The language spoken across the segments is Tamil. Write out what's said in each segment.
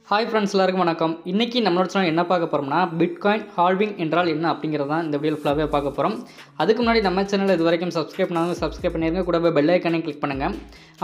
ஹாய் ஃப்ரெண்ட்ஸ், எல்லாருக்கும் வணக்கம். இன்றைக்கி நம்மளோட சேனல் என்ன பார்க்க போகிறோம்னா, பிட்காயின் ஹால்விங் என்றால் என்ன அப்படிங்கிறதான் இந்த வீடியோ ஃபுல்லாகவே பார்க்க போகிறோம். அதுக்கு முன்னாடி நம்ம சேனல் இது வரைக்கும் சப்ஸ்கிரைப் பண்ணாங்க, சப்ஸ்கிரைப் பண்ணிடுங்க. கூடவே பெல் ஐக்கானே கிளிக் பண்ணுங்கள்.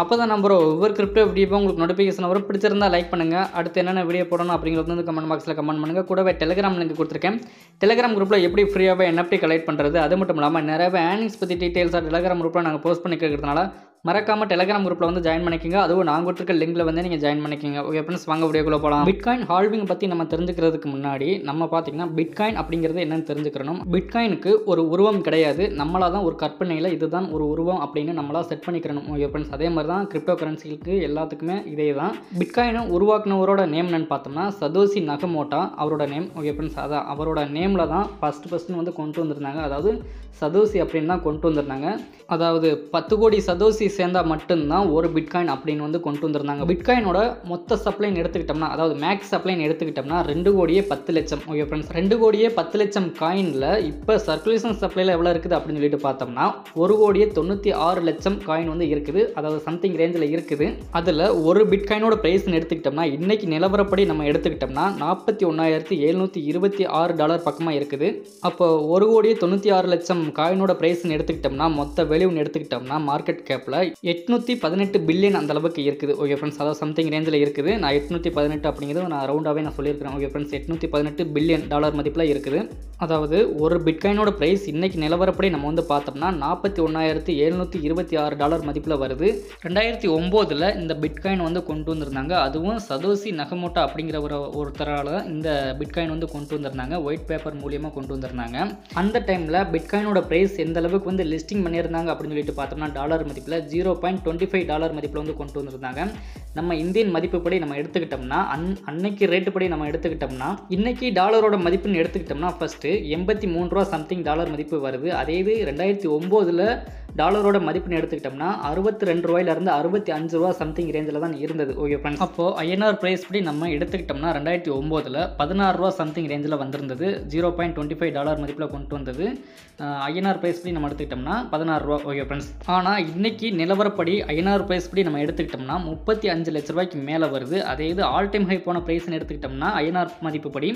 அப்போ தான் நம்ம ஒவ்வொரு கிரிப்டோ வீடியோ உங்களுக்கு நோட்டிஃபிகேஷன் வரும். பிடிச்சிருந்தால் லைக் பண்ணுங்கள். அடுத்து என்னென்ன வீடியோ போடணும் அப்படிங்கிறது வந்து கமெண்ட் பாக்ஸில் கமெண்ட் பண்ணுங்கள். கூடவே டெலிகிராம் லிங்க் கொடுத்துருக்கேன். டெலிகிராம் குரூப்பில் எப்படி ஃப்ரீயாகவே NFT கலெக்ட் பண்ணுறது, அது மட்டும் இல்லாமல் நிறைய ஏர்னிங்ஸ் பற்றி டீட்டெயில்ஸாக டெலிகிராம் குரூப்பில் நாங்கள் போஸ்ட் பண்ணிக்கிறதுனால மறக்காமல் டெலிகிராம் குரூப்பில் வந்து ஜாயின் பண்ணிக்கோங்க. அதுவும் நான் கொடுத்துருக்க லிங்கில் வந்து நீங்கள் ஜாயின் பண்ணிக்கோங்க. ஓகே ஃப்ரெண்ட்ஸ், வாங்க வீடியோக்குள்ளே போகலாம். பிட்காயின் ஹால்விங் பற்றி நம்ம தெரிஞ்சுக்கிறதுக்கு முன்னாடி நம்ம பார்த்தீங்கன்னா பிட்காயின் அப்படிங்கிறது என்னன்னு தெரிஞ்சுக்கணும். பிட்காயினுக்கு ஒரு உருவம் கிடையாது. நம்மளாக தான் ஒரு கற்பனையில் இதுதான் ஒரு உருவம் அப்படின்னு நம்மளாக செட் பண்ணிக்கிறணும். ஓகே ஃப்ரெண்ட்ஸ், அதே மாதிரி தான் கிரிப்டோ கரன்சிகளுக்கு எல்லாத்துக்குமே இதே தான். பிட்காயினை உருவாக்குனவரோட நேம் என்னன்னு பார்த்தோம்னா சதோஷி நகமோட்டோ அவரோட நேம். ஓகே ஃப்ரெண்ட்ஸ், அதான் அவரோட நேமில் தான் ஃபஸ்ட்டு வந்து கொண்டு வந்திருந்தாங்க. அதாவது சதோஷி அப்படின்னு தான் கொண்டு வந்திருந்தாங்க. அதாவது 10 கோடி சதோஷி சேர்ந்தால் மட்டும்தான் ஒரு பிட்காயின் அப்படின்னு வந்து கொண்டு வந்திருந்தாங்க. பிட்காயினோட மொத்த சப்ளைன்னு எடுத்துக்கிட்டோம்னா, அதாவது மேக்ஸ் சப்ளைன்னு எடுத்துக்கிட்டோம்னா 2 கோடியே 10 லட்சம். ஓகே ஃப்ரெண்ட்ஸ், 2 கோடியே 10 லட்சம் காயினில் இப்போ சர்க்குலேஷன் சப்ளையில் எவ்வளோ இருக்குது அப்படின்னு சொல்லிட்டு பார்த்தோம்னா 1 கோடியே 96 லட்சம் காயின் வந்து இருக்குது. அதாவது சம்திங் ரேஞ்சில் இருக்குது. அதில் ஒரு பிட்காயினோட ப்ரைஸ்ன்னு எடுத்துக்கிட்டோம்னா இன்றைக்கி நிலவரப்படி நம்ம எடுத்துக்கிட்டோம்னா $41,726 பக்கமாக இருக்குது. அப்போ 1 கோடியே 96 லட்சம் காயினோட ப்ரைஸ்ன்னு எடுத்துக்கிட்டோம்னா மொத்த வேல்யூன்னு எடுத்துக்கிட்டோம்னா மார்க்கெட் கேப்பில் 818 பில்லியன் அந்த அளவுக்கு இருக்குது. ஓகே ஃப்ரெண்ட்ஸ், அதாவது சம்திங் ரேஞ்சில் இருக்குது. நான் 818 அப்படிங்கிறது நான் ரவுண்டாகவே நான் சொல்லியிருக்கிறேன். ஓகே ஃப்ரெண்ட்ஸ், $818 பில்லியன் மதிப்பில் இருக்குது. அதாவது ஒரு பிட்காயினோட ப்ரைஸ் இன்றைக்கி நிலவரப்படி நம்ம வந்து பார்த்தோம்னா $41,726 மதிப்பில் வருது. 2009 இந்த பிட்காயின் வந்து கொண்டு வந்திருந்தாங்க. அதுவும் சதோஷி நகமோட்டோ அப்படிங்கிற ஒருத்தரால் இந்த பிட்காயின் வந்து கொண்டு வந்திருந்தாங்க. ஒயிட் பேப்பர் மூலியமாக கொண்டு வந்திருந்தாங்க. அந்த டைமில் பிட்காயினோட ப்ரைஸ் எந்த அளவுக்கு வந்து லிஸ்டிங் பண்ணியிருந்தாங்க அப்படின்னு சொல்லிட்டு பார்த்தோம்னா டாலர் மதிப்பில் $0.25 மதிப்பில் வந்து கொண்டு வந்திருந்தாங்க. நம்ம இந்தியன் மதிப்புப்படி நம்ம எடுத்துக்கிட்டோம்னா அன்னைக்கு ரேட்டு படி நம்ம எடுத்துக்கிட்டோம்னா இன்னைக்கு டாலரோட மதிப்புன்னு எடுத்துக்கிட்டோம்னா ஃபஸ்ட்டு 83 ரூபா சம்திங் டாலர் மதிப்பு வருது. அதே இது 2009 டாலரோட மதிப்புன்னு எடுத்துக்கிட்டோம்னா 62 ரூபாயிலிருந்து 65 ரூபா சம்திங் ரேஞ்சில் தான் இருந்தது. ஓகே ஃப்ரெண்ட்ஸ், அப்போது INR ப்ரைஸ் படி நம்ம எடுத்துக்கிட்டோம்னா 2009 16 ரூபா சம்திங் ரேஞ்சில் வந்திருந்தது. $0.25 மதிப்பில் கொண்டு வந்தது. INR ப்ரைஸ் படி நம்ம எடுத்துக்கிட்டோம்னா 16 ரூபா. ஓகே ஃப்ரெண்ட்ஸ், ஆனால் இன்னைக்கு நிலவரப்படி INR ப்ரைஸ் படி நம்ம எடுத்துக்கிட்டோம்னா 35 லட்ச ரூபாய்க்கு மேலே வருது. அதே இது ஆல் டைம் ஹை போன ப்ரைஸ்ன்னு எடுத்துக்கிட்டோம்னா INR மதிப்புப்படி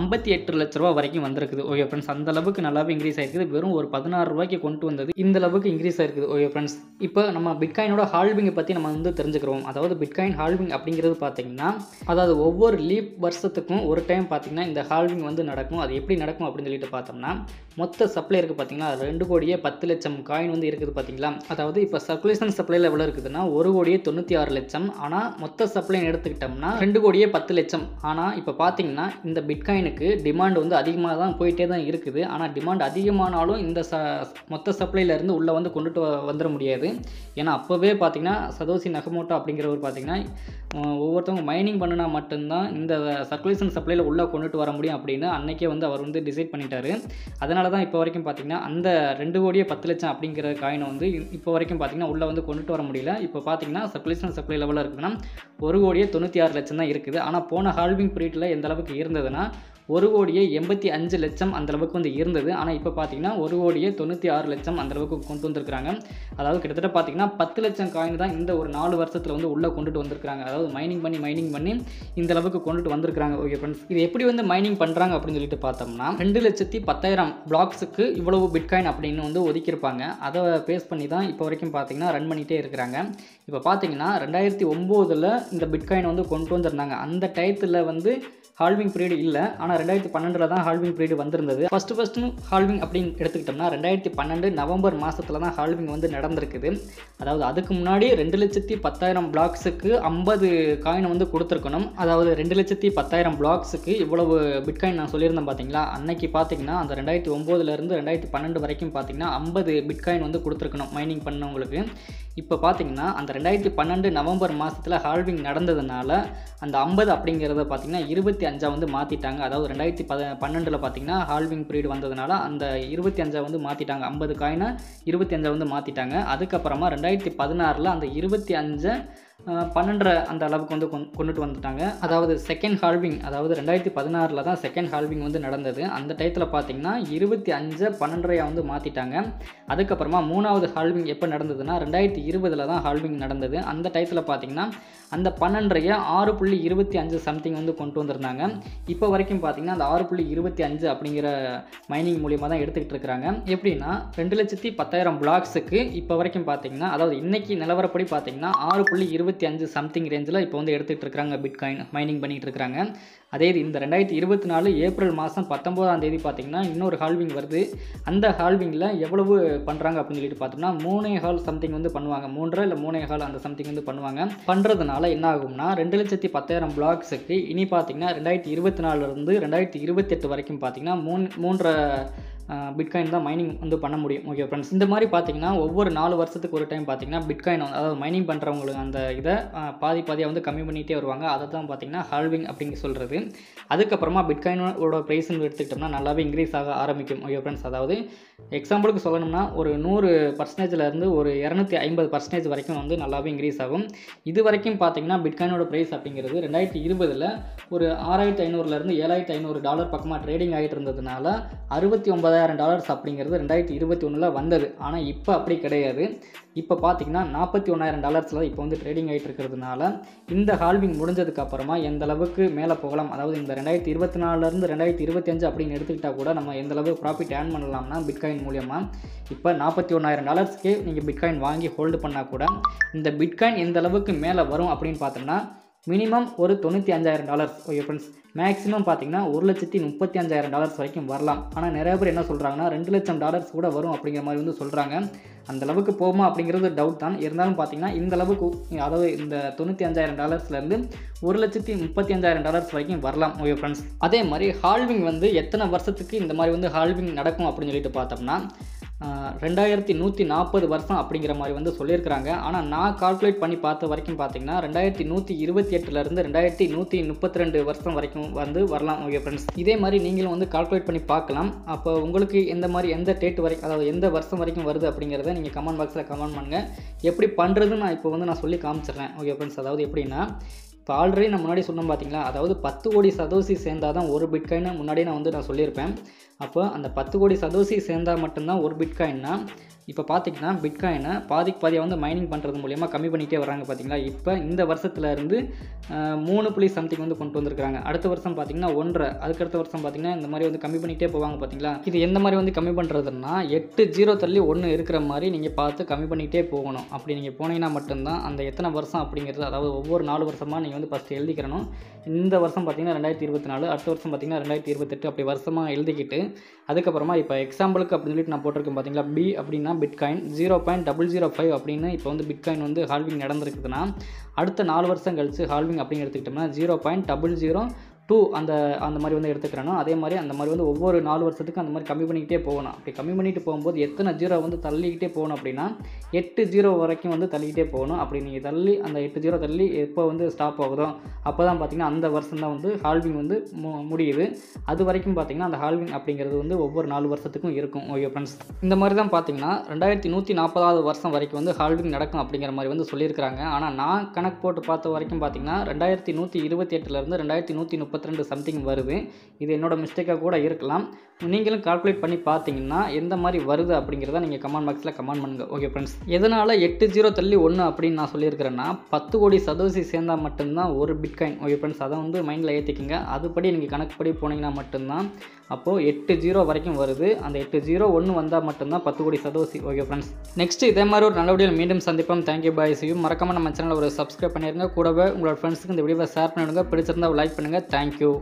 58 லட்ச ரூபா வரைக்கும் வந்திருக்குது. ஓகே ஃப்ரெண்ட்ஸ், அந்த அளவுக்கு நல்லாவே இன்க்ரீஸ் ஆகிருக்குது. வெறும் ஒரு 16 ரூபாய்க்கு கொண்டு வந்தது இந்த அளவுக்கு இன்க்ரீஸ் ஆகிருக்குது. ஓகே ஃப்ரெண்ட்ஸ், இப்போ நம்ம பிட்காயினோட ஹால்விங்கை பற்றி நம்ம வந்து தெரிஞ்சுக்கிறோம். அதாவது பிட்காயின் ஹால்விங் அப்படிங்கிறது பார்த்தீங்கன்னா அதாவது ஒவ்வொரு லீப் வருஷத்துக்கும் ஒரு டைம் பார்த்தீங்கன்னா இந்த ஹால்விங் வந்து நடக்கும். அது எப்படி நடக்கும் அப்படின்னு சொல்லிட்டு பார்த்தோம்னா மொத்த சப்ளை இருக்குது பார்த்தீங்களா, 2 கோடியே 10 லட்சம் காயின் வந்து இருக்குது பார்த்தீங்களா. அதாவது இப்போ சர்க்குலேஷன் சப்ளையில் எவ்வளோ இருக்குதுன்னா 1 கோடியே 96 லட்சம். ஆனால் மொத்த சப்ளைன்னு எடுத்துக்கிட்டோம்னா 2 கோடியே 10 லட்சம். ஆனால் இப்போ பார்த்தீங்கன்னா இந்த பிட்காயினுக்கு டிமாண்ட் வந்து அதிகமாக தான் போயிட்டே தான் இருக்குது. ஆனால் டிமாண்ட் அதிகமானாலும் இந்த மொத்த சப்ளையிலேருந்து உள்ளே வந்து கொண்டுட்டு வந்துட முடியாது. ஏன்னா அப்போவே பார்த்தீங்கன்னா சதோஷி நகமோட்டோ அப்படிங்கிறவர் பார்த்தீங்கன்னா ஒவ்வொருத்தவங்க மைனிங் பண்ணினா மட்டும்தான் இந்த சர்க்குலேஷன் சப்ளையில் உள்ளே கொண்டுட்டு வர முடியும் அப்படின்னு அன்றைக்கே வந்து அவர் வந்து டிசைட் பண்ணிட்டாரு. அதனால தான் இப்போ வரைக்கும் பார்த்தீங்கன்னா அந்த 2 கோடியே 10 லட்சம் அப்படிங்கிற காயினை வந்து இப்போ வரைக்கும் பார்த்தீங்கன்னா உள்ளே வந்து கொண்டுட்டு வர முடியல. இப்போ பார்த்தீங்கன்னா சர்க்குலேஷன் சப்ளை லெவலில் இருக்குதுன்னா 1 கோடியே 96 லட்சம் தான் இருக்குது. ஆனால் போன ஹால்விங் பீரியடில் எந்த அளவுக்கு இருந்ததுன்னா 1 கோடியே 85 லட்சம் அந்தளவுக்கு வந்து இருந்தது. ஆனால் இப்போ பார்த்தீங்கன்னா 1 கோடியே 96 லட்சம் அந்தளவுக்கு கொண்டு வந்திருக்கிறாங்க. அதாவது கிட்டத்தட்ட பார்த்தீங்கன்னா 10 லட்சம் காயின் தான் இந்த ஒரு 4 வருஷத்தில் வந்து உள்ளே கொண்டுட்டு வந்திருக்கிறாங்க. அதாவது மைனிங் பண்ணி இந்த அளவுக்கு கொண்டுட்டு வந்திருக்கிறாங்க. ஓகே ஃப்ரெண்ட்ஸ், இது எப்படி வந்து மைனிங் பண்ணுறாங்க அப்படின்னு சொல்லிட்டு பார்த்தோம்னா 2,10,000 பிளாக்ஸுக்கு இவ்வளவு பிட்காயின் அப்படின்னு வந்து ஒதுக்கியிருப்பாங்க. அதை பேஸ் பண்ணி தான் இப்போ வரைக்கும் பார்த்தீங்கன்னா ரன் பண்ணிகிட்டே இருக்கிறாங்க. இப்போ பார்த்தீங்கன்னா 2009 இந்த பிட்காயின் வந்து கொண்டு வந்திருந்தாங்க. அந்த டயத்தில் வந்து ஹால்விங் பீரியட் இல்லை. ஆனால் 2012 தான் ஹால்விங் பீரியட் வந்திருந்தது. ஃபஸ்ட்டு ஹால்விங் அப்படின்னு எடுத்துக்கிட்டோம்னா 2012 நவம்பர் மாதத்தில் தான் ஹால்விங் வந்து நடந்திருக்குது. அதாவது அதுக்கு முன்னாடி 2,10,000 பிளாக்ஸுக்கு 50 காயின் வந்து கொடுத்துருக்கணும். அதாவது 2,10,000 பிளாக்ஸுக்கு இவ்வளவு பிட்காயின் நான் சொல்லியிருந்தேன் பார்த்தீங்களா. அன்னைக்கு பார்த்தீங்கன்னா அந்த 2009 2012 வரைக்கும் பார்த்தீங்கன்னா 50 பிட்காயின் வந்து கொடுத்துருக்கணும் மைனிங் பண்ணவங்களுக்கு. இப்போ பார்த்தீங்கன்னா அந்த 2012 நவம்பர் மாதத்தில் ஹால்விங் நடந்ததுனால அந்த 50 அப்படிங்கிறத பார்த்தீங்கன்னா 25 வந்து மாற்றிட்டாங்க. அதாவது 2012 பார்த்தீங்கன்னா ஹால்விங் பீரியட் வந்ததுனால அந்த 25 வந்து மாற்றிட்டாங்க. 50 காயினை 25 வந்து மாற்றிட்டாங்க. அதுக்கப்புறமா 2016 அந்த 25 12 அந்த அளவுக்கு வந்து கொண்டுட்டு வந்துட்டாங்க. அதாவது செகண்ட் ஹால்விங், அதாவது 2016 தான் செகண்ட் ஹால்விங் வந்து நடந்தது. அந்த டயத்தில் பார்த்தீங்கன்னா 25 12 வந்து மாற்றிட்டாங்க. அதுக்கப்புறமா 3வது ஹால்விங் எப்போ நடந்ததுன்னா 2020 தான் ஹால்விங் நடந்தது. அந்த டயத்தில் பார்த்தீங்கன்னா அந்த 12 6.25 சம்திங் வந்து கொண்டு வந்திருந்தாங்க. இப்போ வரைக்கும் பார்த்தீங்கன்னா அந்த 6.25 அப்படிங்கிற மைனிங் மூலியமாக தான் எடுத்துக்கிட்டு இருக்கிறாங்க. எப்படின்னா 2,10,000 பிளாக்ஸுக்கு இப்போ வரைக்கும் பார்த்தீங்கன்னா, அதாவது இன்னைக்கு நிலவரப்படி பார்த்தீங்கன்னா 6.25 சம்திங் ரேஞ்சில் இப்போ வந்து எடுத்துகிட்டு இருக்கிறாங்க பிட்காயின் மைனிங் பண்ணிகிட்டு இருக்கிறாங்க. அதே இது இந்த 2024 ஏப்ரல் மாதம் 19ஆம் தேதி பார்த்தீங்கன்னா இன்னொரு ஹால்விங் வருது. அந்த ஹால்விங்கில் எவ்வளவு பண்ணுறாங்க அப்படின்னு சொல்லிட்டு பார்த்தோம்னா 3.25 சம்திங் வந்து பண்ணுவாங்க. 3 இல்லை 3.25 அந்த சம்திங் வந்து பண்ணுவாங்க. பண்ணுறதுனால என்ன ஆகும்னா 2,10,000 பிளாக்ஸுக்கு இனி பார்த்தீங்கன்னா 2024 2028 வரைக்கும் பார்த்தீங்கன்னா 3 பிட்காயின் தான் மைனிங் வந்து பண்ண முடியும். ஓகே ஃப்ரெண்ட்ஸ், இந்த மாதிரி பார்த்தீங்கன்னா ஒவ்வொரு 4 வருஷத்துக்கு ஒரு டைம் பார்த்தீங்கன்னா பிட்காயின் அதாவது மைனிங் பண்ணுறவங்களுக்கு அந்த இதை பாதியாக வந்து கம்மி பண்ணிகிட்டே வருவாங்க. அதை தான் பார்த்தீங்கன்னா ஹால்விங் அப்படிங்க சொல்கிறது. அதுக்கப்புறமா பிட்காயினோட ப்ரைஸ்ன்னு எடுத்துக்கிட்டோம்னா நல்லாவே இன்க்ரீஸ் ஆக ஆரம்பிக்கும். ஓகே ஃப்ரெண்ட்ஸ், அதாவது எக்ஸாம்பிளுக்கு சொல்லணும்னா ஒரு 100%லேருந்து ஒரு 250% வரைக்கும் வந்து நல்லாவே இன்க்ரீஸ் ஆகும். இது வரைக்கும் பார்த்தீங்கன்னா பிட்காயினோட ப்ரைஸ் அப்படிங்கிறது 2020 ஒரு $6,500லேருந்து $7,500 பக்கமாக ட்ரேடிங் ஆகிட்டு இருந்ததுனால $69,000 அப்படிங்கிறது 2021 வந்தது. ஆனால் இப்போ அப்படி கிடையாது. இப்போ பார்த்தீங்கன்னா $41,000 இப்போ வந்து ட்ரேடிங் ஆகிட்டு இருக்கிறதுனால இந்த ஹால்விங் முடிஞ்சதுக்கு அப்புறமா எந்த அளவுக்கு மேலே போகலாம், அதாவது இந்த 2024லேருந்து 2025 அப்படின்னு எடுத்துக்கிட்டால் கூட நம்ம எந்த அளவுக்கு ப்ராஃபிட் ஏர்ன் பண்ணலாம்னா பிட்காயின் மூலியமாக இப்போ $41,000 நீங்கள் பிட்காயின் வாங்கி ஹோல்டு பண்ணால் கூட இந்த பிட்காயின் எந்த அளவுக்கு மேலே வரும் அப்படின்னு பார்த்தோம்னா மினிமம் ஒரு $95,000. ஓகே ஃப்ரெண்ட்ஸ், மேக்ஸிமம் பார்த்தீங்கன்னா $1,35,000 வரைக்கும் வரலாம். ஆனால் நிறைய பேர் என்ன சொல்கிறாங்கன்னா $2,00,000 கூட வரும் அப்படிங்கிற மாதிரி வந்து சொல்கிறாங்க. அந்த அளவுக்கு போகுமா அப்படிங்கிறது டவுட் தான். இருந்தாலும் பார்த்தீங்கன்னா இந்த அளவுக்கு, அதாவது இந்த $95,000லேருந்து $1,35,000 வரைக்கும் வரலாம். ஓகே ஃப்ரெண்ட்ஸ், அதே மாதிரி ஹால்விங் வந்து எத்தனை வருஷத்துக்கு இந்த மாதிரி வந்து ஹால்விங் நடக்கும் அப்படின்னு சொல்லிட்டு பார்த்தோம்னா 2140 வருஷம் அப்படிங்கிற மாதிரி வந்து சொல்லியிருக்கிறாங்க. ஆனால் நான் கால்குலேட் பண்ணி பார்த்த வரைக்கும் பார்த்தீங்கன்னா 2128லேருந்து 2132 வருஷம் வரைக்கும் வந்து வரலாம். ஓகே ஃப்ரெண்ட்ஸ், இதே மாதிரி நீங்களும் வந்து கால்குலேட் பண்ணி பார்க்கலாம். அப்போ உங்களுக்கு எந்த மாதிரி எந்த டேட் வரைக்கும், அதாவது எந்த வருஷம் வரைக்கும் வருது அப்படிங்கிறத நீங்கள் கமெண்ட் பாக்ஸில் கமெண்ட் பண்ணுங்கள். எப்படி பண்ணுறதுன்னு நான் சொல்லி காமிச்சிடுறேன். ஓகே ஃப்ரெண்ட்ஸ், அதாவது எப்படின்னா இப்போ ஆல்ரெடி நான் முன்னாடி சொன்னோம் பார்த்தீங்களா, அதாவது 10 கோடி சதோசி சேர்ந்தால் தான் ஒரு பிட்காயின் முன்னாடியே நான் சொல்லியிருப்பேன். அப்போ அந்த 10 கோடி சதோசி சேர்ந்தால் மட்டும்தான் ஒரு பிட்காயின்னா, இப்போ பார்த்தீங்கன்னா பிட்காயினை பாதியாக வந்து மைனிங் பண்ணுறது மூலியமாக கம்மி பண்ணிகிட்டே வராங்க பார்த்தீங்களா. இப்போ இந்த வருஷத்துலேருந்து 3 சம்திங் வந்து கொண்டு வந்திருக்காங்க. அடுத்த வருஷம் பார்த்தீங்கன்னா 1.5, அதுக்கடுத்த வருஷம் பார்த்தீங்கன்னா இந்த மாதிரி வந்து கம்மி பண்ணிகிட்டே போவாங்க பார்த்தீங்களா. இது எந்த மாதிரி வந்து கம்மி பண்ணுறதுன்னா 8 0 தள்ளி 1 இருக்கிற மாதிரி நீங்கள் பார்த்து கம்மி பண்ணிகிட்டே போகணும். அப்படி நீங்கள் போனீங்கன்னா மட்டும்தான் அந்த எத்தனை வருஷம் அப்படிங்கிறது, அதாவது ஒவ்வொரு 4 வருஷமாக நீங்கள் வந்து ஃபஸ்ட்டு எழுதிக்கிறணும். இந்த வருஷம் பார்த்தீங்கன்னா 2024, அடுத்த வருஷம் பார்த்தீங்கன்னா 2028, அப்படி வருஷமாக எழுதிக்கிட்டு அதுக்கப்புறமா இப்போ எக்ஸாம்பிளுக்கு அப்படின்னு சொல்லிட்டு நான் போட்டிருக்கேன் பார்த்தீங்களா, பி அப்படின்னா பிட்காயின் 0.005 அப்படின்னு இப்போ வந்து பிட்காயின் வந்து ஹால்விங் நடந்திருக்குதுன்னா அடுத்த 4 வருஷம் கழிச்சு ஹால்விங் அப்படின்னு எடுத்துக்கிட்டோம்னா 0.002 அந்த மாதிரி வந்து எடுத்துக்கிறேன்னா, அதே மாதிரி அந்த மாதிரி வந்து ஒவ்வொரு 4 வருஷத்துக்கு அந்த மாதிரி கம்மி பண்ணிக்கிட்டே போகணும். அப்படி கம்மி பண்ணிட்டு போகும்போது எத்தனை 0 வந்து தள்ளிக்கிட்டே போகணும் அப்படின்னா 8 0 வரைக்கும் வந்து தள்ளிக்கிட்டே போகணும். அப்படி நீங்கள் தள்ளி அந்த 8 0 தள்ளி எப்போ வந்து ஸ்டாப் ஆகுதோ அப்போ தான் பார்த்தீங்கன்னா அந்த வருஷம் தான் வந்து ஹால்விங் வந்து முடியுது. அது வரைக்கும் பார்த்தீங்கன்னா அந்த ஹால்விங் அப்படிங்கிறது வந்து ஒவ்வொரு 4 வருஷத்துக்கும் இருக்கும். ஓகே ஃப்ரெண்ட்ஸ், இந்த மாதிரி தான் பார்த்தீங்கன்னா 2140வது வருஷம் வரைக்கும் வந்து ஹால்விங் நடக்கும் அப்படிங்கிற மாதிரி வந்து சொல்லியிருக்கிறாங்க. ஆனால் நான் கணக்கு போட்டு பார்த்த வரைக்கும் பார்த்தீங்கன்னா 2128லேருந்து 2132 சம்திங் வருது. இது என்னோட மிஸ்டேக்காக கூட இருக்கலாம். நீங்களும் கால்குலேட் பண்ணி பார்த்தீங்கன்னா எந்த மாதிரி வருது அப்படிங்கிறத நீங்கள் கமெண்ட் பாக்ஸில் கமெண்ட் பண்ணுங்கள். ஓகே ஃப்ரெண்ட்ஸ், எதனால் 8 0 தள்ளி 1 அப்படின்னு நான் சொல்லியிருக்கிறேன்னா 10 கோடி சதோசி சேர்ந்தால் மட்டும்தான் ஒரு பிட்காயின். ஓகே ஃப்ரெண்ட்ஸ், அதை வந்து மைண்டில் ஏற்றிக்கிங்க. அதுபடி நீங்கள் கணக்குப்படி போனீங்கன்னா மட்டும்தான் அப்போது 8 0 வரைக்கும் வருது. அந்த 8 0 1 வந்தால் மட்டும்தான் 10 கோடி சதோசி. ஓகே ஃப்ரெண்ட்ஸ், நெக்ஸ்ட் இதே மாதிரி ஒரு நல்ல வீடியோவில் மீண்டும் சந்திப்போம். Thank you bye, C you. மறக்காமல் நம்ம சேனலில் ஒரு சப்ஸ்கிரைப் பண்ணிடுங்க. கூடவே உங்களோட ஃப்ரெண்ட்ஸுக்கு இந்த வீடியோவை ஷேர் பண்ணிவிடுங்க. பிடிச்சிருந்தா லைக் பண்ணுங்கள். தேங்க்யூ.